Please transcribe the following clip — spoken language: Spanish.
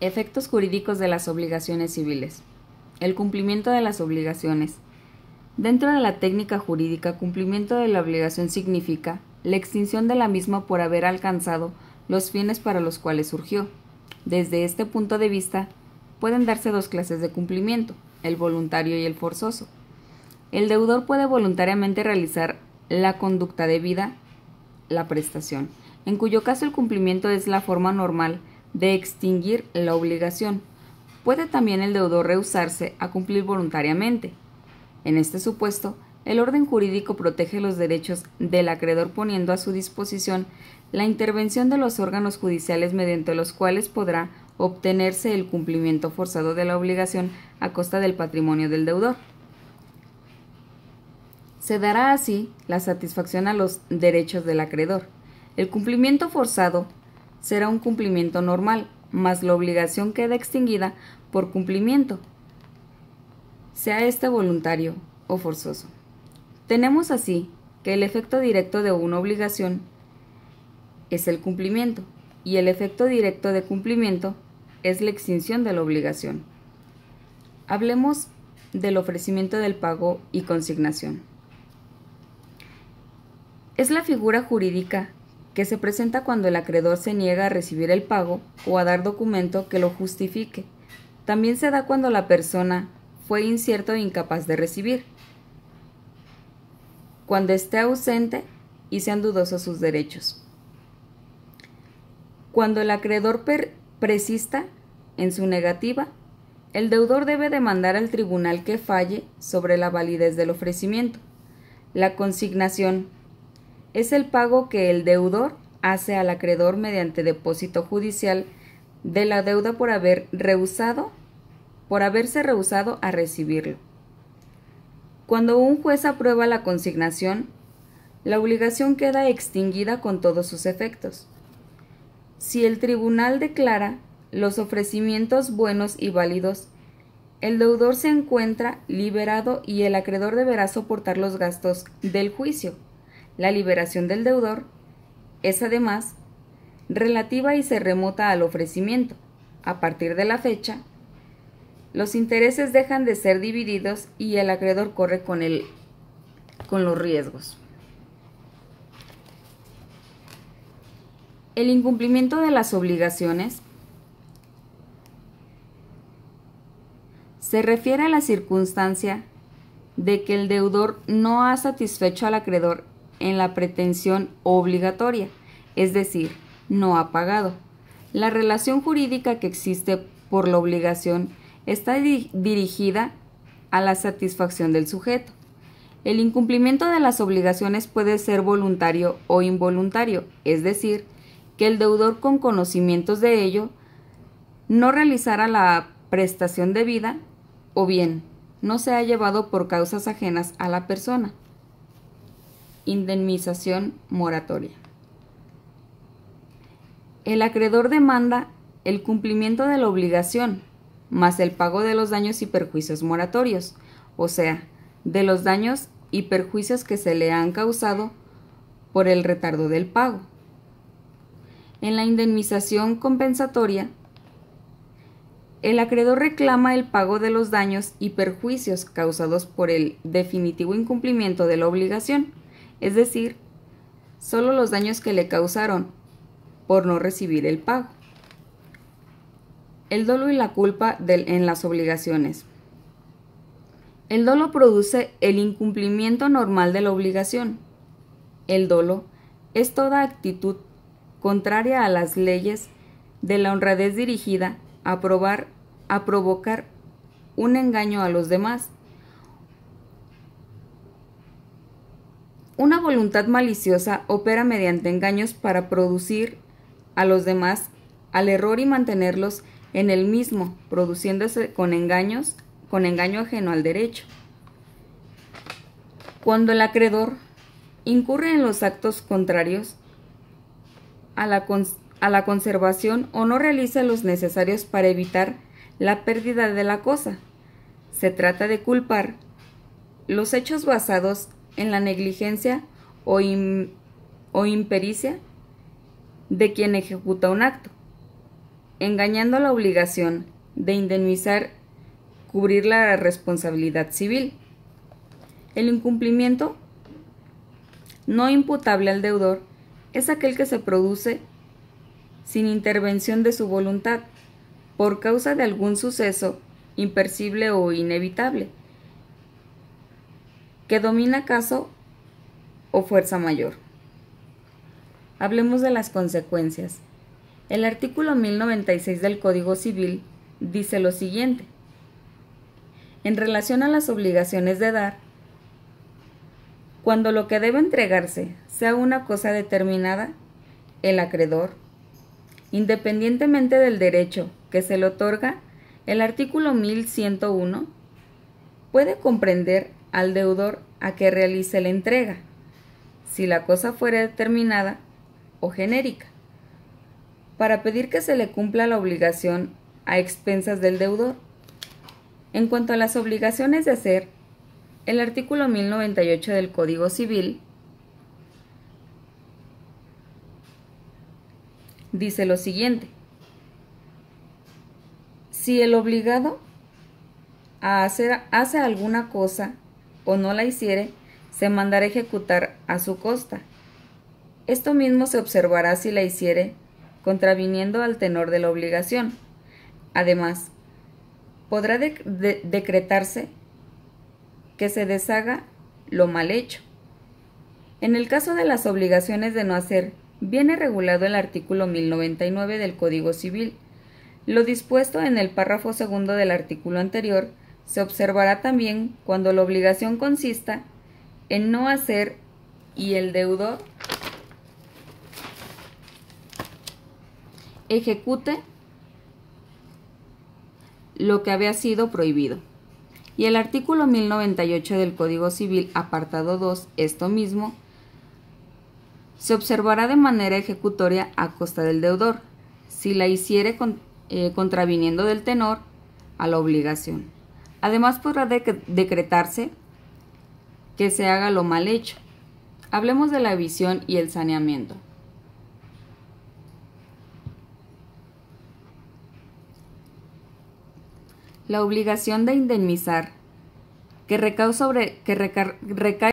Efectos jurídicos de las obligaciones civiles. El cumplimiento de las obligaciones. Dentro de la técnica jurídica, cumplimiento de la obligación significa la extinción de la misma por haber alcanzado los fines para los cuales surgió. Desde este punto de vista, pueden darse dos clases de cumplimiento, el voluntario y el forzoso. El deudor puede voluntariamente realizar la conducta debida, la prestación, en cuyo caso el cumplimiento es la forma normal de extinguir la obligación. Puede también el deudor rehusarse a cumplir voluntariamente. En este supuesto, el orden jurídico protege los derechos del acreedor poniendo a su disposición la intervención de los órganos judiciales mediante los cuales podrá obtenerse el cumplimiento forzado de la obligación a costa del patrimonio del deudor. Se dará así la satisfacción a los derechos del acreedor. El cumplimiento forzado será un cumplimiento normal, mas la obligación queda extinguida por cumplimiento, sea este voluntario o forzoso. Tenemos así que el efecto directo de una obligación es el cumplimiento y el efecto directo de cumplimiento es la extinción de la obligación. Hablemos del ofrecimiento del pago y consignación. Es la figura jurídica que se presenta cuando el acreedor se niega a recibir el pago o a dar documento que lo justifique. También se da cuando la persona fue incierta o incapaz de recibir, cuando esté ausente y sean dudosos sus derechos. Cuando el acreedor persista en su negativa, el deudor debe demandar al tribunal que falle sobre la validez del ofrecimiento. La consignación es el pago que el deudor hace al acreedor mediante depósito judicial de la deuda por haberse rehusado a recibirlo. Cuando un juez aprueba la consignación, la obligación queda extinguida con todos sus efectos. Si el tribunal declara los ofrecimientos buenos y válidos, el deudor se encuentra liberado y el acreedor deberá soportar los gastos del juicio. La liberación del deudor es además relativa y se remota al ofrecimiento. A partir de la fecha, los intereses dejan de ser divididos y el acreedor corre con los riesgos. El incumplimiento de las obligaciones se refiere a la circunstancia de que el deudor no ha satisfecho al acreedor en la pretensión obligatoria, es decir, no ha pagado. La relación jurídica que existe por la obligación está dirigida a la satisfacción del sujeto. El incumplimiento de las obligaciones puede ser voluntario o involuntario, es decir, que el deudor con conocimientos de ello no realizara la prestación debida o bien no se ha llevado por causas ajenas a la persona. Indemnización moratoria. El acreedor demanda el cumplimiento de la obligación, más el pago de los daños y perjuicios moratorios, o sea, de los daños y perjuicios que se le han causado por el retardo del pago. En la indemnización compensatoria, el acreedor reclama el pago de los daños y perjuicios causados por el definitivo incumplimiento de la obligación, es decir, solo los daños que le causaron por no recibir el pago. El dolo y la culpa en las obligaciones. El dolo produce el incumplimiento normal de la obligación. El dolo es toda actitud contraria a las leyes de la honradez dirigida a provocar un engaño a los demás. Una voluntad maliciosa opera mediante engaños para producir a los demás al error y mantenerlos en el mismo, produciéndose con engaño ajeno al derecho. Cuando el acreedor incurre en los actos contrarios a la conservación o no realiza los necesarios para evitar la pérdida de la cosa, se trata de culpar los hechos basados en la negligencia o impericia de quien ejecuta un acto. engañando la obligación de indemnizar, cubrir la responsabilidad civil. El incumplimiento no imputable al deudor es aquel que se produce sin intervención de su voluntad, por causa de algún suceso impercible o inevitable, que domina caso o fuerza mayor. Hablemos de las consecuencias. El artículo 1096 del Código Civil dice lo siguiente: en relación a las obligaciones de dar, cuando lo que debe entregarse sea una cosa determinada, el acreedor, independientemente del derecho que se le otorga, el artículo 1101 puede comprender al deudor a que realice la entrega, si la cosa fuera determinada o genérica, para pedir que se le cumpla la obligación a expensas del deudor. En cuanto a las obligaciones de hacer, el artículo 1098 del Código Civil dice lo siguiente: si el obligado hace alguna cosa o no la hiciere, se mandará ejecutar a su costa. Esto mismo se observará si la hiciere, contraviniendo al tenor de la obligación. Además, podrá decretarse que se deshaga lo mal hecho. En el caso de las obligaciones de no hacer, viene regulado el artículo 1099 del Código Civil. Lo dispuesto en el párrafo segundo del artículo anterior se observará también cuando la obligación consista en no hacer y el deudor ejecute lo que había sido prohibido. Y el artículo 1098 del Código Civil, apartado 2, esto mismo, se observará de manera ejecutoria a costa del deudor, si la hiciere contraviniendo del tenor a la obligación. Además, podrá decretarse que se haga lo mal hecho. Hablemos de la visión y el saneamiento. La obligación de indemnizar que recae